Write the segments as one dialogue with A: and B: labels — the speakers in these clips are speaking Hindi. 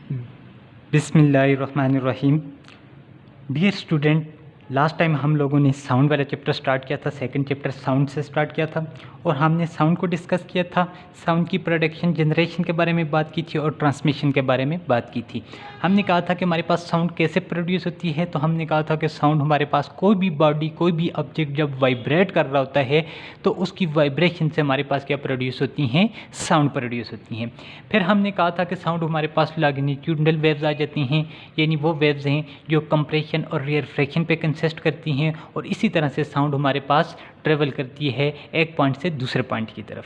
A: बिस्मिल्लाहिर्रहमानिर्रहीम। डियर स्टूडेंट, लास्ट टाइम हम लोगों ने साउंड वाला चैप्टर स्टार्ट किया था। सेकंड चैप्टर साउंड से स्टार्ट किया था और हमने साउंड को डिस्कस किया था। साउंड की प्रोडक्शन जनरेशन के बारे में बात की थी और ट्रांसमिशन के बारे में बात की थी। हमने कहा था कि हमारे पास साउंड कैसे प्रोड्यूस होती है। तो हमने कहा था कि साउंड हमारे पास कोई भी बॉडी, कोई भी ऑब्जेक्ट जब वाइब्रेट कर रहा होता है तो उसकी वाइब्रेशन से हमारे पास क्या प्रोड्यूस होती हैं, साउंड प्रोड्यूस होती हैं। फिर हमने कहा था कि साउंड हमारे पास लॉन्गिट्यूडनल वेव्स आ जाती हैं, यानी वो वेव्स हैं जो कंप्रेशन और रिफ्रैक्शन पे कंसिस्ट करती हैं और इसी तरह से साउंड हमारे पास ट्रेवल करती है एक पॉइंट से दूसरे पॉइंट की तरफ।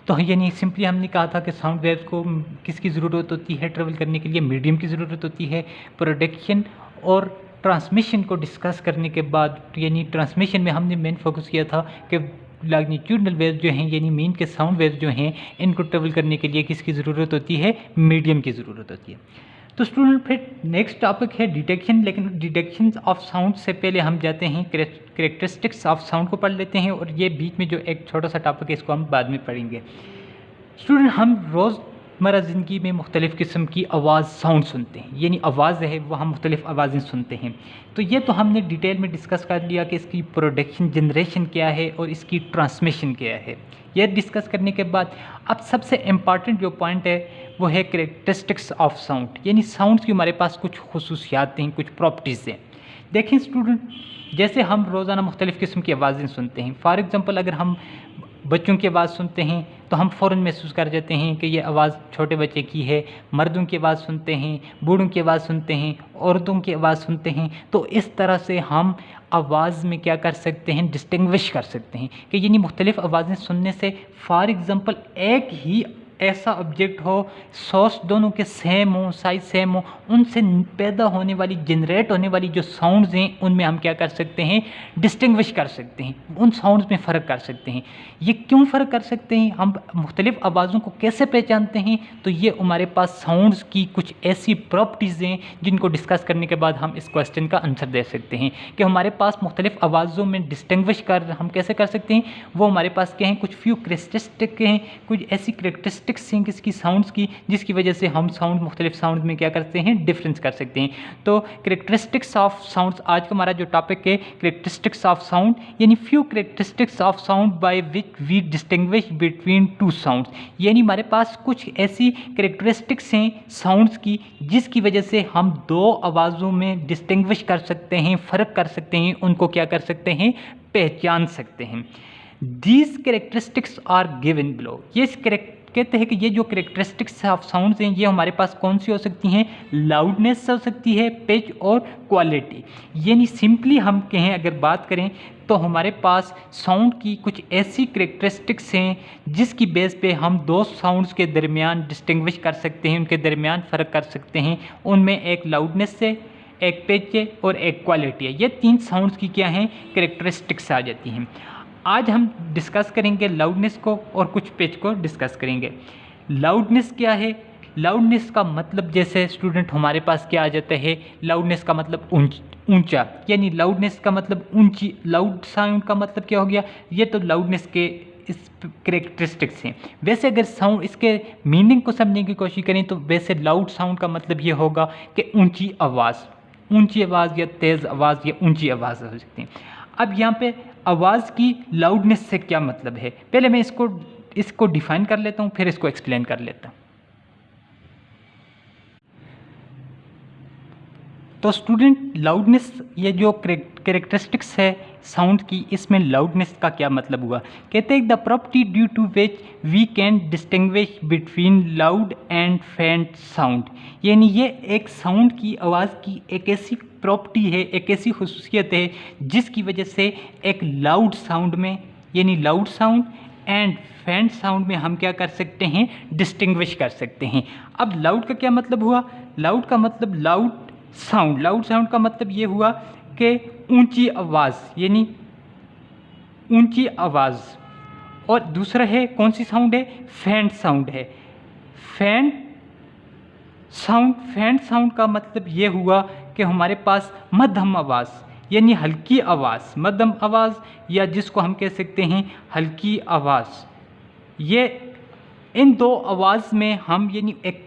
A: तो यानी सिंपली हमने कहा था कि साउंड वेव्स को किसकी ज़रूरत होती है ट्रेवल करने के लिए, मीडियम की ज़रूरत होती है। प्रोडक्शन और ट्रांसमिशन को डिस्कस करने के बाद, यानी ट्रांसमिशन में हमने मेन फोकस किया था कि लॉन्गिट्यूडनल वेव्स जो हैं, यानी मीन के साउंड वेव्स जो हैं, इनको ट्रेवल करने के लिए किसकी ज़रूरत होती है, मीडियम की ज़रूरत होती है। तो स्टूडेंट फिर नेक्स्ट टॉपिक है डिटेक्शन। लेकिन डिटेक्शन ऑफ साउंड से पहले हम जाते हैं कैरेक्टरिस्टिक्स ऑफ साउंड को पढ़ लेते हैं, और ये बीच में जो एक छोटा सा टॉपिक है इसको हम बाद में पढ़ेंगे। स्टूडेंट, हम रोज़मर्रा ज़िंदगी में मुख्तलिफ़ किस्म की आवाज़ साउंड सुनते हैं, यानी आवाज़ है वो हम मुख्तलिफ़ आवाज़ें सुनते हैं। तो ये तो हमने डिटेल में डिस्कस कर लिया कि इसकी प्रोडक्शन जनरेशन क्या है और इसकी ट्रांसमिशन क्या है। यह डिस्कस करने के बाद अब सबसे इम्पॉर्टेंट जो पॉइंट है वो है कैरेक्टरिस्टिक्स ऑफ साउंड, यानी साउंड की हमारे पास कुछ खुसूसियात हैं, कुछ प्रॉपर्टीज़ हैं। देखें स्टूडेंट, जैसे हम रोज़ाना मुख्तलिफ़ किस्म की आवाज़ें सुनते हैं। फॉर एग्ज़ाम्पल, अगर हम बच्चों की आवाज़ सुनते हैं तो हम फ़ौरन महसूस कर जाते हैं कि ये आवाज़ छोटे बच्चे की है। मर्दों की आवाज़ सुनते हैं, बूढ़ों की आवाज़ सुनते हैं, औरतों की आवाज़ सुनते हैं, तो इस तरह से हम आवाज़ में क्या कर सकते हैं, डिस्टिंग्विश कर सकते हैं कि यानी मुख्तलिफ़ आवाज़ें सुनने से, फॉर एग्ज़ाम्पल एक ही ऐसा ऑब्जेक्ट हो, सोर्स दोनों के सेम हो, साइज सेम हो, उनसे पैदा होने वाली, जनरेट होने वाली जो साउंड्स हैं उनमें हम क्या कर सकते हैं, डिस्टिंग्विश कर सकते हैं, उन साउंड्स में फ़र्क कर सकते हैं। ये क्यों फ़र्क कर सकते हैं, हम मुख्तलिफ़ आवाज़ों को कैसे पहचानते हैं, तो ये हमारे पास साउंड्स की कुछ ऐसी प्रॉपर्टीज़ हैं जिनको डिस्कस करने के बाद हम इस क्वेश्चन का आंसर दे सकते हैं कि हमारे पास मुख्तलिफ़ आवाज़ों में डिस्टिंग्विश कर हम कैसे कर सकते हैं। वो हमारे पास क्या हैं, कुछ फ्यू कैरेक्टरिस्टिक हैं, कुछ ऐसी कैरेक्टरिस्टिक्स हैं किसकी, साउंड्स की, जिसकी वजह से हम साउंड मुख्तलिफ साउंड में क्या करते हैं, डिफरेंस कर सकते हैं। तो कैरेक्टरिस्टिक्स ऑफ साउंड्स आज का हमारा जो टॉपिक है, कैरेक्टरिस्टिक्स ऑफ साउंड, यानी few characteristics of sound by which we distinguish between two sounds, यानी हमारे पास कुछ ऐसी कैरेक्टरिस्टिक्स हैं साउंड्स की जिसकी वजह से हम दो आवाज़ों में डिस्टिंग्विश कर सकते हैं, फ़र्क कर सकते हैं, उनको क्या कर सकते हैं, पहचान सकते हैं। These characteristics are given below. ये कहते हैं कि ये जो कैरेक्टरिस्टिक्स ऑफ साउंड्स हैं ये हमारे पास कौन सी हो सकती हैं, लाउडनेस हो सकती है, पिच और क्वालिटी। यानी सिंपली हम कहें, अगर बात करें तो हमारे पास साउंड की कुछ ऐसी कैरेक्टरिस्टिक्स हैं जिसकी बेस पे हम दो साउंड्स के दरमियान डिस्टिंग्विश कर सकते हैं, उनके दरमियान फ़र्क कर सकते हैं। उनमें एक लाउडनेस है, एक पिच है और एक क्वालिटी है। ये तीन साउंड्स की क्या हैं, कैरेक्टरिस्टिक्स आ जाती हैं। आज हम डिस्कस करेंगे लाउडनेस को और कुछ पिच को डिस्कस करेंगे। लाउडनेस क्या है, लाउडनेस का मतलब जैसे स्टूडेंट हमारे पास क्या आ जाता है, लाउडनेस का मतलब ऊंचा, यानी लाउडनेस का मतलब ऊंची, लाउड साउंड का मतलब क्या हो गया, ये तो लाउडनेस के इस कैरेक्टरिस्टिक्स हैं। वैसे अगर साउंड इसके मीनिंग को समझने की कोशिश करें तो वैसे लाउड साउंड का मतलब ये होगा कि ऊंची आवाज़, ऊंची आवाज़ या तेज़ आवाज़ या ऊंची आवाज़ हो सकती है। अब यहाँ पे आवाज़ की लाउडनेस से क्या मतलब है, पहले मैं इसको डिफाइन कर लेता हूँ, फिर इसको एक्सप्लेन कर लेता हूँ। तो स्टूडेंट, लाउडनेस, ये जो कैरेक्टरिस्टिक्स है साउंड की, इसमें लाउडनेस का क्या मतलब हुआ, कहते हैं the property due to which we can distinguish between loud and faint sound, यानी ये एक साउंड की, आवाज़ की एक ऐसी प्रॉपर्टी है, एक ऐसी खुसूसियत है जिसकी वजह से एक लाउड साउंड में, यानी loud sound and faint sound में हम क्या कर सकते हैं, डिस्टिंग्विश कर सकते हैं। अब लाउड का क्या मतलब हुआ, लाउड का मतलब लाउड साउंड, लाउड साउंड का मतलब ये हुआ कि ऊंची आवाज़, यानी ऊंची आवाज़। और दूसरा है कौन सी साउंड है, फेंट साउंड है। फेंट साउंड का मतलब ये हुआ कि हमारे पास मध्यम आवाज़, यानी हल्की आवाज़, मध्यम आवाज़, या जिसको हम कह सकते हैं हल्की आवाज़। ये इन दो आवाज़ में हम, यानी एक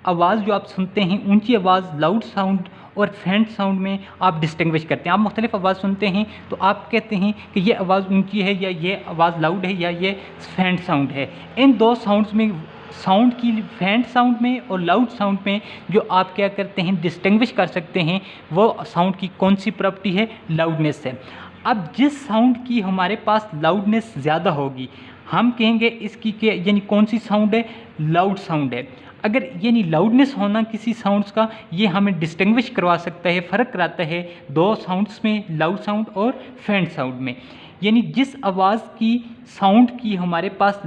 A: आवाज़ जो आप सुनते हैं, ऊंची आवाज़, लाउड साउंड और फेंट साउंड में आप डिस्टिंग्विश करते हैं। आप मुख्तलिफ आवाज़ सुनते हैं तो आप कहते हैं कि ये आवाज़ ऊंची है या ये आवाज़ लाउड है या ये फेंट साउंड है। इन दो साउंड्स में, साउंड की फेंट साउंड में और लाउड साउंड में जो आप क्या करते हैं, डिस्टिंग्विश कर सकते हैं, वो साउंड की कौन सी प्रॉपर्टी है, लाउडनेस है। अब जिस साउंड की हमारे पास लाउडनेस ज़्यादा होगी, हम कहेंगे इसकी के यानी कौन सी साउंड है, लाउड साउंड है। अगर यानी लाउडनेस होना किसी साउंड्स का, ये हमें डिस्टिंग्विश करवा सकता है, फ़र्क कराता है दो साउंड्स में, लाउड साउंड और फेंट साउंड में। यानी जिस आवाज़ की साउंड की हमारे पास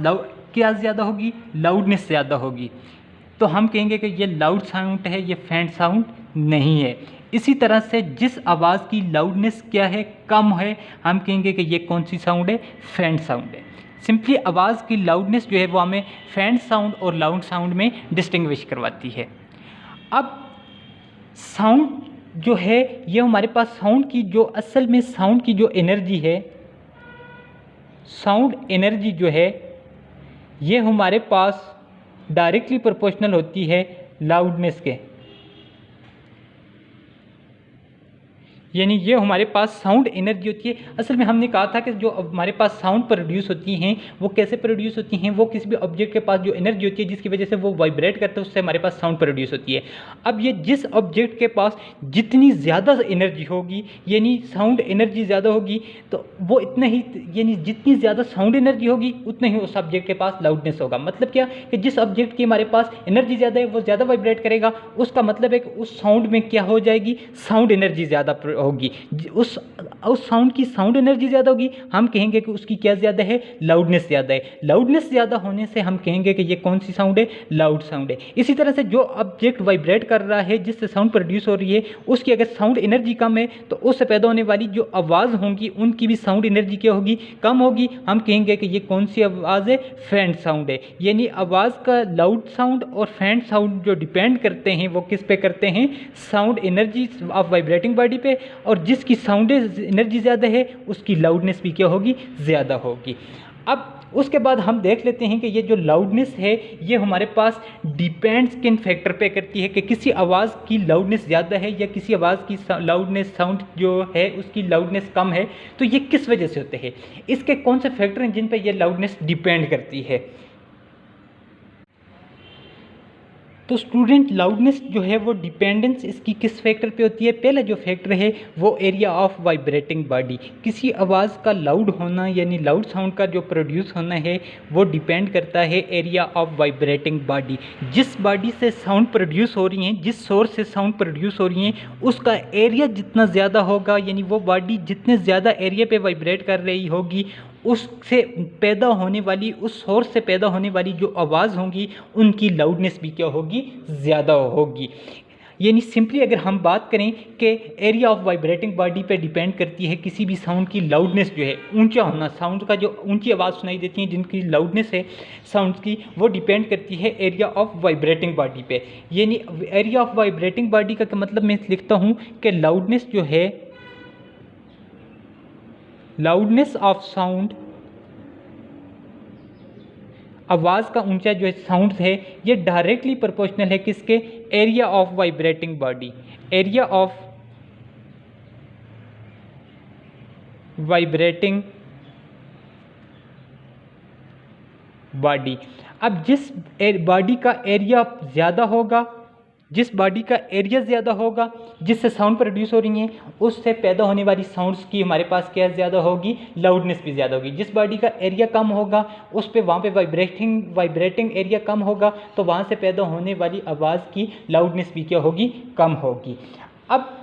A: क्या ज़्यादा होगी, लाउडनेस ज़्यादा होगी, तो हम कहेंगे कि ये लाउड साउंड है, ये फेंट साउंड नहीं है। इसी तरह से जिस आवाज़ की लाउडनेस क्या है, कम है, हम कहेंगे कि ये कौन सी साउंड है, फेंट साउंड है। सिंपली आवाज़ की लाउडनेस जो है वो हमें फेंट साउंड और लाउड साउंड में डिस्टिंग्विश करवाती है। अब साउंड जो है, ये हमारे पास साउंड की जो असल में साउंड की जो एनर्जी है, साउंड एनर्जी जो है, ये हमारे पास डायरेक्टली प्रोपोर्शनल होती है लाउडनेस के। यानी ये हमारे पास साउंड एनर्जी होती है। असल में हमने कहा था कि जो हमारे पास साउंड प्रोड्यूस होती हैं वो कैसे प्रोड्यूस होती हैं, वो किसी भी ऑब्जेक्ट के पास जो एनर्जी होती है जिसकी वजह से वो वाइब्रेट करता है, उससे हमारे पास साउंड प्रोड्यूस होती है। अब ये जिस ऑब्जेक्ट के पास जितनी ज़्यादा एनर्जी होगी, यानी साउंड एनर्जी ज़्यादा होगी, तो वो इतना ही, यानी जितनी ज़्यादा साउंड एनर्जी होगी उतना ही उस ऑब्जेक्ट के पास लाउडनेस होगा। मतलब क्या कि जिस ऑब्जेक्ट की हमारे पास एनर्जी ज़्यादा है वो ज़्यादा वाइब्रेट करेगा, उसका मतलब है कि उस साउंड में क्या हो जाएगी, साउंड एनर्जी ज़्यादा होगी। उस साउंड की साउंड एनर्जी ज़्यादा होगी, हम कहेंगे कि उसकी क्या ज़्यादा है, लाउडनेस ज़्यादा है। लाउडनेस ज़्यादा होने से हम कहेंगे कि ये कौन सी साउंड है, लाउड साउंड है। इसी तरह से जो ऑब्जेक्ट वाइब्रेट कर रहा है, जिससे साउंड प्रोड्यूस हो रही है, उसकी अगर साउंड एनर्जी कम है तो उससे पैदा होने वाली जो आवाज़ होंगी उनकी भी साउंड एनर्जी क्या होगी, कम होगी। हम कहेंगे कि ये कौन सी आवाज़ है, फेंट साउंड है। यानी आवाज़ का लाउड साउंड और फेंट साउंड जो डिपेंड करते हैं वो किस पे करते हैं, sound energy of vibrating body पे, और जिसकी साउंड एनर्जी ज़्यादा है उसकी लाउडनेस भी क्या होगी, ज़्यादा होगी। अब उसके बाद हम देख लेते हैं कि ये जो लाउडनेस है ये हमारे पास डिपेंड्स किन फैक्टर पे करती है, कि किसी आवाज़ की लाउडनेस ज़्यादा है या किसी आवाज़ की लाउडनेस, साउंड जो है उसकी लाउडनेस कम है, तो ये किस वजह से होते हैं, इसके कौन से फैक्टर हैं जिन पे ये लाउडनेस डिपेंड करती है। तो स्टूडेंट, लाउडनेस जो है वो डिपेंडेंस इसकी किस फैक्टर पे होती है। पहला जो फैक्टर है वो एरिया ऑफ वाइब्रेटिंग बॉडी। किसी आवाज़ का लाउड होना यानी लाउड साउंड का जो प्रोड्यूस होना है वो डिपेंड करता है एरिया ऑफ वाइब्रेटिंग बॉडी। जिस बॉडी से साउंड प्रोड्यूस हो रही हैं, जिस सोर्स से साउंड प्रोड्यूस हो रही हैं, उसका एरिया जितना ज़्यादा होगा, यानी वो बॉडी जितने ज़्यादा एरिया पे वाइब्रेट कर रही होगी, उससे पैदा होने वाली, उस सोर्स से पैदा होने वाली जो आवाज़ होंगी उनकी लाउडनेस भी क्या होगी, ज़्यादा होगी। यानी सिंपली अगर हम बात करें कि एरिया ऑफ वाइब्रेटिंग बॉडी पे डिपेंड करती है किसी भी साउंड की लाउडनेस जो है, ऊंचा होना, साउंड का जो ऊंची आवाज़ सुनाई देती है जिनकी लाउडनेस है साउंड की, वो डिपेंड करती है एरिया ऑफ वाइब्रेटिंग बॉडी पे। यानी एरिया ऑफ वाइब्रेटिंग बॉडी का मतलब मैं लिखता हूँ कि लाउडनेस जो है, लाउडनेस ऑफ साउंड, आवाज़ का ऊंचा जो साउंड है ये डायरेक्टली प्रोपोर्शनल है किसके, area of vibrating body, area of vibrating body. अब जिस बॉडी का एरिया ज़्यादा होगा, जिस बॉडी का एरिया ज़्यादा होगा जिससे साउंड प्रोड्यूस हो रही हैं, उससे पैदा होने वाली साउंड्स की हमारे पास क्या ज़्यादा होगी, लाउडनेस भी ज़्यादा होगी। जिस बॉडी का एरिया कम होगा उस पे वहाँ पे वाइब्रेटिंग एरिया कम होगा, तो वहाँ से पैदा होने वाली आवाज़ की लाउडनेस भी क्या होगी, कम होगी। अब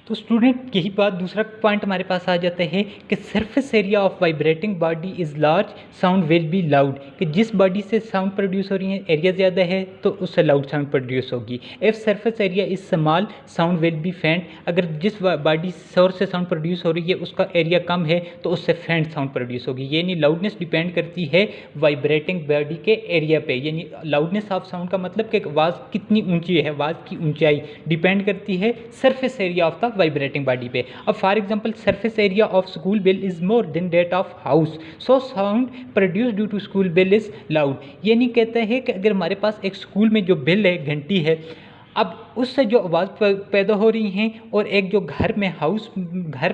A: तो स्टूडेंट यही बात, दूसरा पॉइंट हमारे पास आ जाता है कि surface area of vibrating body is large, sound will be loud. कि जिस बॉडी से साउंड प्रोड्यूस हो रही है एरिया ज़्यादा है तो उससे लाउड साउंड प्रोड्यूस होगी। If surface area is small, sound will be फेंट। अगर जिस बॉडी सोर्स से साउंड प्रोड्यूस हो रही है उसका एरिया कम है तो उससे फेंट साउंड प्रोड्यूस होगी। यानी लाउडनेस डिपेंड करती है वाइब्रेटिंग बॉडी के एरिया पे। यानी लाउडनेस ऑफ साउंड का मतलब कि आवाज़ कितनी ऊँची है, आवाज़ की ऊँचाई डिपेंड करती है surface area of the vibrating body पे। अब for example surface area of school bell is more than that of house, so sound produce due to school bell is loud. ये नहीं कहते हैं कि अगर हमारे पास एक स्कूल में जो बेल है, घंटी है, अब उससे जो आवाज़ पैदा हो रही हैं और एक जो घर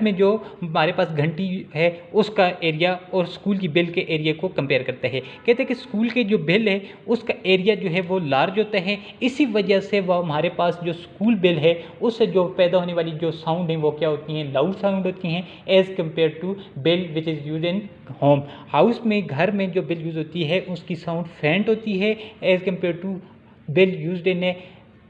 A: में जो हमारे पास घंटी है उसका एरिया और स्कूल की बेल के एरिया को कंपेयर करते हैं। कहते हैं कि स्कूल के जो बेल है उसका एरिया जो है वो लार्ज होता है, इसी वजह से वो हमारे पास जो स्कूल बेल है उससे जो पैदा होने वाली जो साउंड है वो क्या होती हैं, लाउड साउंड होती हैं as compare to bell which is use in home. House में, घर में जो बेल यूज़ होती है उसकी साउंड फेंट होती है as compare to bell use in a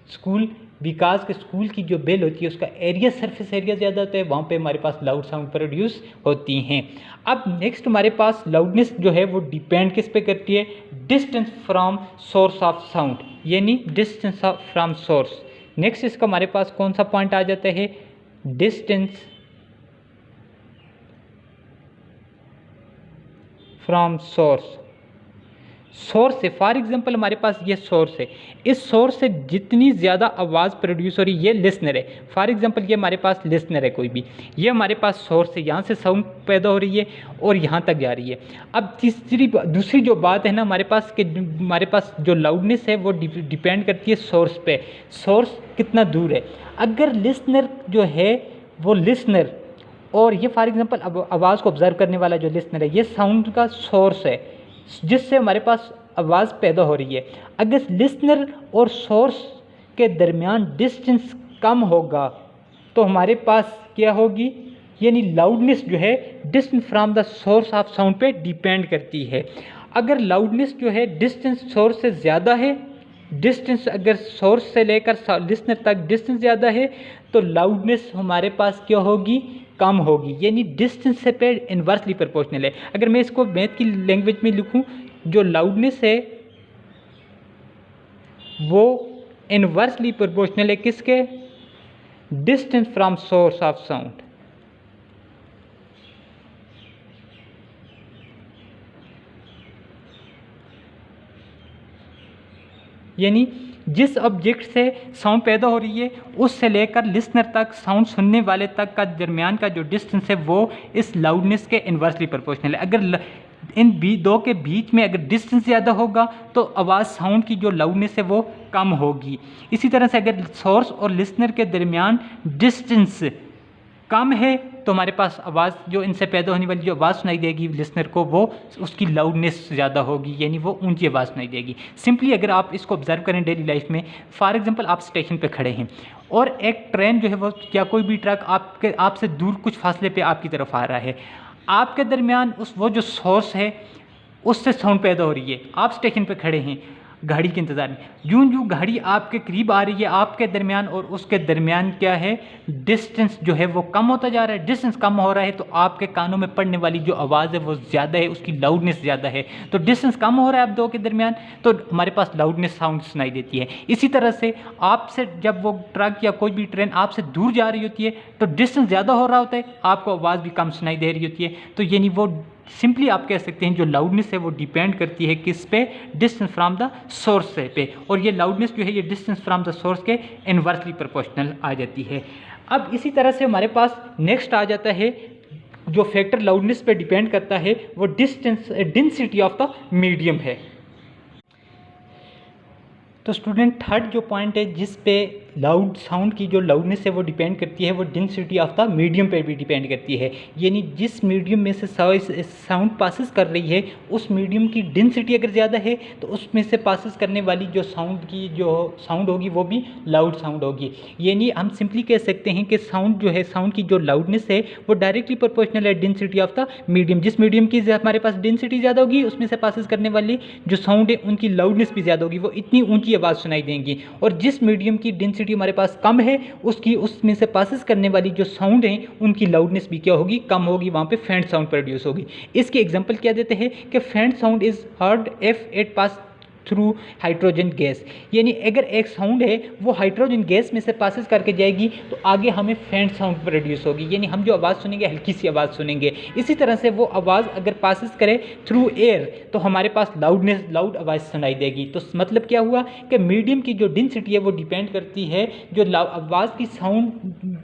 A: school, because के स्कूल की जो बेल होती है उसका एरिया, सरफेस एरिया ज़्यादा होता है, वहाँ पे हमारे पास लाउड साउंड प्रोड्यूस होती हैं। अब नेक्स्ट हमारे पास लाउडनेस जो है वो डिपेंड किस पे करती है, distance from source of sound, यानी डिस्टेंस फ्रॉम सोर्स। नेक्स्ट इसका हमारे पास कौन सा पॉइंट आ जाता है, डिस्टेंस फ्रॉम सोर्स। सोर्स है, फॉर एग्जांपल हमारे पास ये सोर्स है, इस सोर्स से जितनी ज़्यादा आवाज़ प्रोड्यूस हो रही है, ये लिसनर है, फॉर एग्जांपल ये हमारे पास लिसनर है कोई भी, ये हमारे पास सोर्स है, यहाँ से साउंड पैदा हो रही है और यहाँ तक जा रही है। अब दूसरी जो बात है ना हमारे पास कि हमारे पास जो लाउडनेस है वो डिपेंड करती है सोर्स पे, सोर्स कितना दूर है। अगर लिसनर जो है वो लिसनर और ये फॉर एग्जांपल अब आवाज़ को ऑब्जर्व करने वाला जो लिसनर है, ये साउंड का सोर्स है जिससे हमारे पास आवाज़ पैदा हो रही है। अगर लिसनर और सोर्स के दरमियान डिस्टेंस कम होगा तो हमारे पास क्या होगी, यानी लाउडनेस जो है distance from the source of sound पे डिपेंड करती है। अगर लाउडनेस जो है डिस्टेंस सोर्स से ज़्यादा है, डिस्टेंस अगर सोर्स से लेकर लिसनर तक डिस्टेंस ज़्यादा है तो लाउडनेस हमारे पास क्या होगी, कम होगी, यानी डिस्टेंस से पे इन्वर्सली प्रोपोर्शनल है। अगर मैं इसको मैथ की लैंग्वेज में लिखूं, जो लाउडनेस है वो इन्वर्सली प्रोपोर्शनल है किसके, distance from source of sound. यानी जिस ऑब्जेक्ट से साउंड पैदा हो रही है उससे लेकर लिसनर तक, साउंड सुनने वाले तक का दरमियान का जो डिस्टेंस है वो इस लाउडनेस के इन्वर्सली प्रोपोर्शनल है। अगर इन दो के बीच में अगर डिस्टेंस ज़्यादा होगा तो आवाज़, साउंड की जो लाउडनेस है वो कम होगी। इसी तरह से अगर सोर्स और लिसनर के दरमियान डिस्टेंस कम है तो हमारे पास आवाज़ जो इनसे पैदा होने वाली जो आवाज़ सुनाई देगी लिसनर को, वो उसकी लाउडनेस ज़्यादा होगी, यानी वो ऊंची आवाज़ सुनाई देगी। सिंपली अगर आप इसको ऑब्जर्व करें डेली लाइफ में, फॉर एग्जांपल आप स्टेशन पे खड़े हैं और एक ट्रेन जो है वो या कोई भी ट्रक आपसे दूर कुछ फासले पे आपकी तरफ आ रहा है, आपके दरमियान वो जो सोर्स है उससे साउंड पैदा हो रही है, आप स्टेशन पे खड़े हैं गाड़ी के इंतज़ार में, यूं यूं गाड़ी आपके करीब आ रही है, आपके दरमियान और उसके दरमियान क्या है, डिस्टेंस जो है वो कम होता जा रहा है। डिस्टेंस कम हो रहा है तो आपके कानों में पड़ने वाली जो आवाज़ है वो ज़्यादा है, उसकी लाउडनेस ज़्यादा है। तो डिस्टेंस कम हो रहा है आप दो के दरमियान तो हमारे पास लाउडनेस साउंड सुनाई देती है। इसी तरह से आपसे जब वो ट्रक या कोई भी ट्रेन आपसे दूर जा रही होती है तो डिस्टेंस ज़्यादा हो रहा होता है, आपको आवाज़ भी कम सुनाई दे रही होती है। तो यानी वो सिंपली आप कह सकते हैं जो लाउडनेस है वो डिपेंड करती है किस पे, डिस्टेंस फ्रॉम द सोर्स पे, और ये लाउडनेस जो है ये डिस्टेंस फ्रॉम द सोर्स के इन्वर्सली प्रोपोर्शनल आ जाती है। अब इसी तरह से हमारे पास नेक्स्ट आ जाता है जो फैक्टर लाउडनेस पे डिपेंड करता है वो डेंसिटी ऑफ द मीडियम है। तो स्टूडेंट थर्ड जो पॉइंट है जिस पे लाउड साउंड की जो लाउडनेस है वो डिपेंड करती है वो डेंसिटी ऑफ द मीडियम पे भी डिपेंड करती है, यानी जिस मीडियम में से साउंड पासिस कर रही है उस मीडियम की डेंसिटी अगर ज़्यादा है तो उसमें से पासिस करने वाली जो साउंड होगी वो भी लाउड साउंड होगी। यानी हम सिंपली कह सकते हैं कि साउंड जो है, साउंड की जो लाउडनेस है वो डायरेक्टली प्रोपोर्शनल है डेंसिटी ऑफ द मीडियम। जिस मीडियम की हमारे पास डेंसिटी ज़्यादा होगी उसमें से पासिस करने वाली जो साउंड है उनकी लाउडनेस भी ज़्यादा होगी, वो इतनी ऊँची आवाज़ सुनाई देंगी। और जिस मीडियम की डेंसिटी हमारे पास कम है उसमें से पासिस करने वाली जो साउंड है उनकी लाउडनेस भी क्या होगी, कम होगी, वहाँ पे फेंट साउंड प्रोड्यूस होगी। इसके एग्जांपल क्या देते हैं कि फेंट sound is heard if it pass through hydrogen gas. यानी अगर एक साउंड है वो हाइड्रोजन गैस में से पासिस करके जाएगी तो आगे हमें फेंट साउंड प्रोड्यूस होगी, यानी हम जो आवाज़ सुनेंगे हल्की सी आवाज़ सुनेंगे। इसी तरह से वो आवाज़ अगर पासिस करे थ्रू एयर तो हमारे पास लाउड आवाज़ सुनाई देगी। तो मतलब क्या हुआ कि मीडियम की जो डेंसिटी है वो डिपेंड करती है, जो आवाज़ की साउंड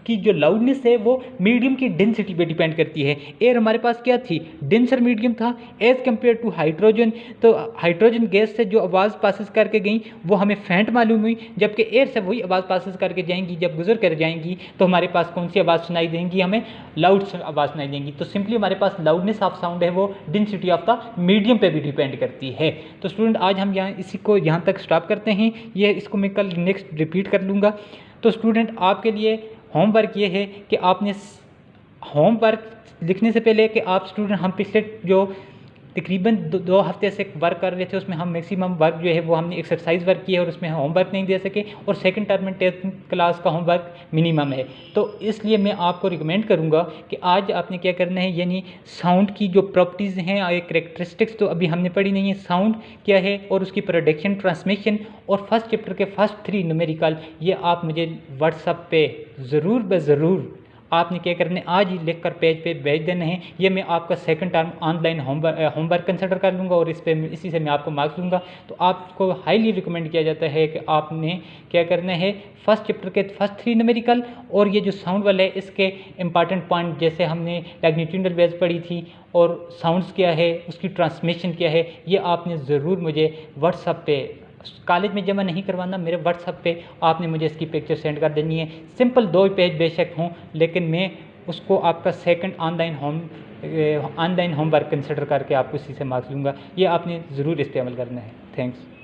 A: की जो लाउडनेस है वो मीडियम की डेंसिटी पे डिपेंड करती है। एयर हमारे पास क्या थी, डेंसर मीडियम था एज कम्पेयर टू हाइड्रोजन। तो हाइड्रोजन गैस से जो आवाज़ पासिस करके गई वो हमें फेंट मालूम हुई, जबकि एयर से वही आवाज़ पासिस करके जाएंगी, जब गुजर कर जाएंगी तो हमारे पास कौन सी आवाज़ सुनाई देंगी, हमें लाउड आवाज़ सुनाई देंगी। तो सिंपली हमारे पास लाउडनेस ऑफ साउंड है वो डेंसिटी ऑफ द मीडियम पे भी डिपेंड करती है। तो स्टूडेंट आज हम यहाँ इसी को यहाँ तक स्टॉप करते हैं, ये इसको मैं कल नेक्स्ट रिपीट कर लूँगा। तो स्टूडेंट आपके लिए होमवर्क ये है कि आपने होमवर्क लिखने से पहले कि आप स्टूडेंट हम पिछले जो तकरीबन दो हफ्ते से वर्क कर रहे थे उसमें हम मैक्सिमम वर्क जो है वो हमने एक्सरसाइज वर्क किया है और उसमें होमवर्क नहीं दे सके, और सेकंड टर्म में 10th क्लास का होमवर्क मिनिमम है। तो इसलिए मैं आपको रिकमेंड करूंगा कि आज आपने क्या करना है, यानी साउंड की जो प्रॉपर्टीज़ हैं या कैरेक्टरिस्टिक्स तो अभी हमने पढ़ी नहीं है, साउंड क्या है और उसकी प्रोडक्शन, ट्रांसमिशन और फर्स्ट चैप्टर के फर्स्ट 3 न्यूमेरिकल, ये आप मुझे व्हाट्सएप पे ज़रूर आपने क्या करना है आज ही लिख कर पेज पे भेज देना है। ये मैं आपका second term online homework consider कर लूँगा और इसी से मैं आपको मार्क्स दूंगा। तो आपको हाईली रिकमेंड किया जाता है कि आपने क्या करना है, फर्स्ट चैप्टर के फर्स्ट 3 न्यूमेरिकल और ये जो साउंड वाला है इसके इंपॉर्टेंट पॉइंट, जैसे हमने मैग्नीट्यूडल वेव्स पढ़ी थी और साउंड्स क्या है, उसकी ट्रांसमिशन क्या है, ये आपने ज़रूर मुझे व्हाट्सएप पे, कॉलेज में जमा नहीं करवाना, मेरे व्हाट्सएप पे आपने मुझे इसकी पिक्चर सेंड कर देनी है। सिंपल 2 पेज बेशक हों, लेकिन मैं उसको आपका सेकंड ऑनलाइन होमवर्क कंसिडर करके आपको इसी से मार्क्स लूँगा। ये आपने ज़रूर इस पर अमल करना है। थैंक्स।